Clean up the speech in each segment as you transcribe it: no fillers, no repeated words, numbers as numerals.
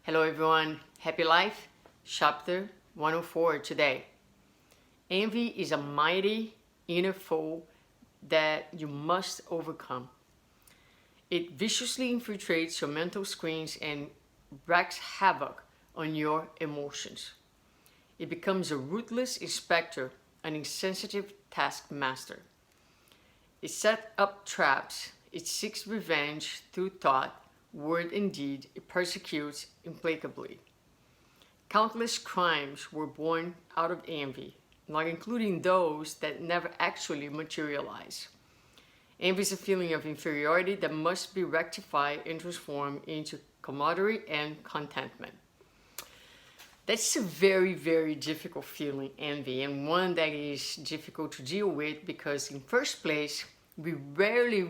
Hello everyone, happy life, chapter 104 today. Envy is a mighty inner foe that you must overcome. It viciously infiltrates your mental screens and wreaks havoc on your emotions. It becomes a ruthless inspector, an insensitive taskmaster. It sets up traps, it seeks revenge through thought, word and deed, it persecutes implacably. Countless crimes were born out of envy, not including those that never actually materialize. Envy is a feeling of inferiority that must be rectified and transformed into camaraderie and contentment. That's a very, very difficult feeling, envy, and one that is difficult to deal with because in first place, we rarely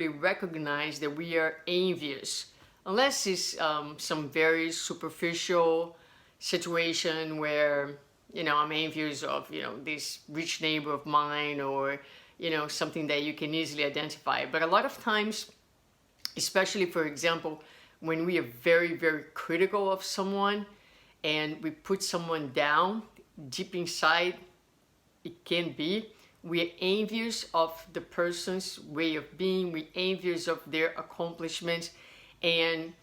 recognize that we are envious. Unless it's some very superficial situation where, I'm envious of, this rich neighbor of mine or, something that you can easily identify. But a lot of times, especially for example, when we are very, very critical of someone and we put someone down deep inside, it can be, we are envious of the person's way of being, we're envious of their accomplishments. And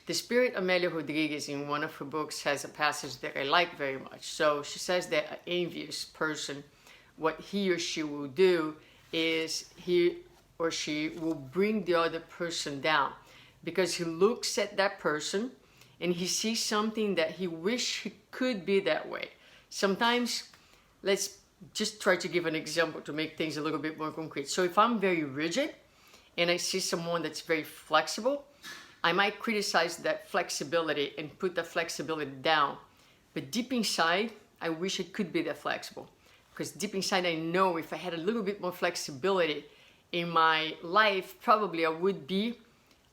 the Spirit Amelia Rodriguez in one of her books has a passage that I like very much. So she says that an envious person, what he or she will do is he or she will bring the other person down because he looks at that person and he sees something that he wish he could be that way. Sometimes, let's just try to give an example to make things a little bit more concrete. So if I'm very rigid and I see someone that's very flexible, I might criticize that flexibility and put the flexibility down. But deep inside, I wish I could be that flexible. Because deep inside, I know if I had a little bit more flexibility in my life, probably I would be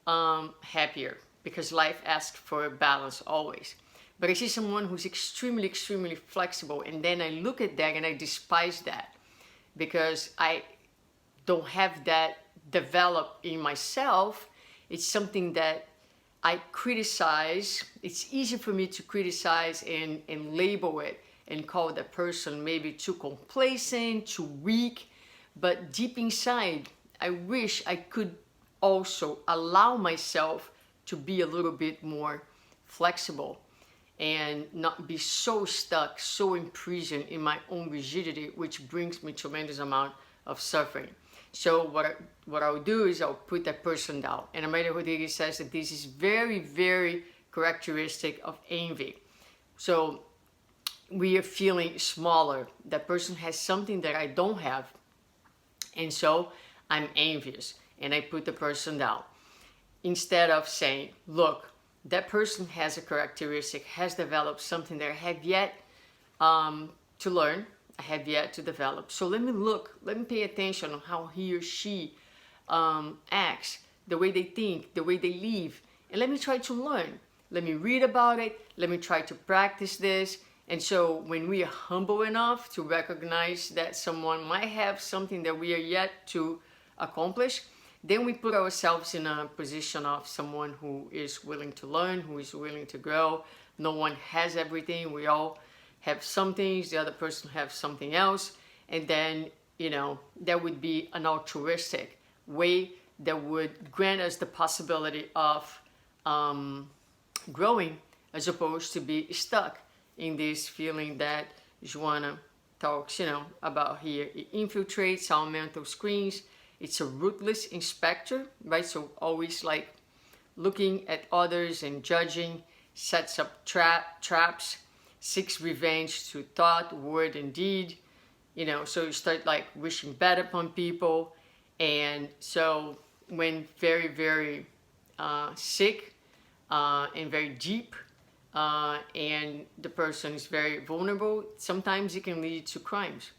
happier. Because life asks for a balance always. But I see someone who's extremely flexible, and then I look at that and I despise that. Because I don't have that developed in myself. It's something that I criticize. It's easy for me to criticize and label it and call that person maybe too complacent, too weak. But deep inside, I wish I could also allow myself to be a little bit more flexible and not be so stuck, so imprisoned in my own rigidity, which brings me tremendous amount of suffering. So what I'll do is I'll put that person down. And Amelia Rodriguez says that this is very characteristic of envy. So we are feeling smaller. That person has something that I don't have. And so I'm envious and I put the person down. Instead of saying, look, that person has a characteristic, has developed something that I have yet to learn. I have yet to develop. So let me pay attention on how he or she acts, the way they think, the way they live, and let me try to learn. Let me read about it. Let me try to practice this. And so when we are humble enough to recognize that someone might have something that we are yet to accomplish, then we put ourselves in a position of someone who is willing to learn, who is willing to grow. No one has everything. We all have some things, the other person have something else, and then that would be an altruistic way that would grant us the possibility of growing as opposed to be stuck in this feeling that Joanna talks about here. It infiltrates our mental screens. It's a ruthless inspector, right? So always like looking at others and judging, sets up traps, seeks revenge through thought, word, and deed. So you start like wishing bad upon people. And so when very sick and very deep, and the person is very vulnerable, sometimes it can lead to crimes.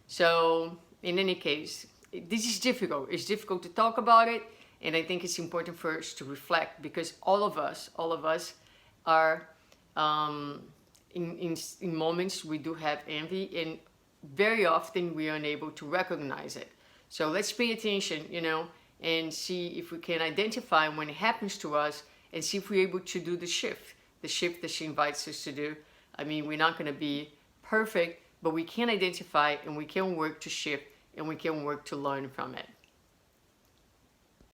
So in any case, this is difficult. It's difficult to talk about it. And I think it's important for us to reflect because all of us are in moments we do have envy, and very often we are unable to recognize it. So let's pay attention, and see if we can identify when it happens to us and see if we're able to do the shift the shift that she invites us to do. I mean, we're not going to be perfect, but we can identify and we can work to shift and we can work to learn from it.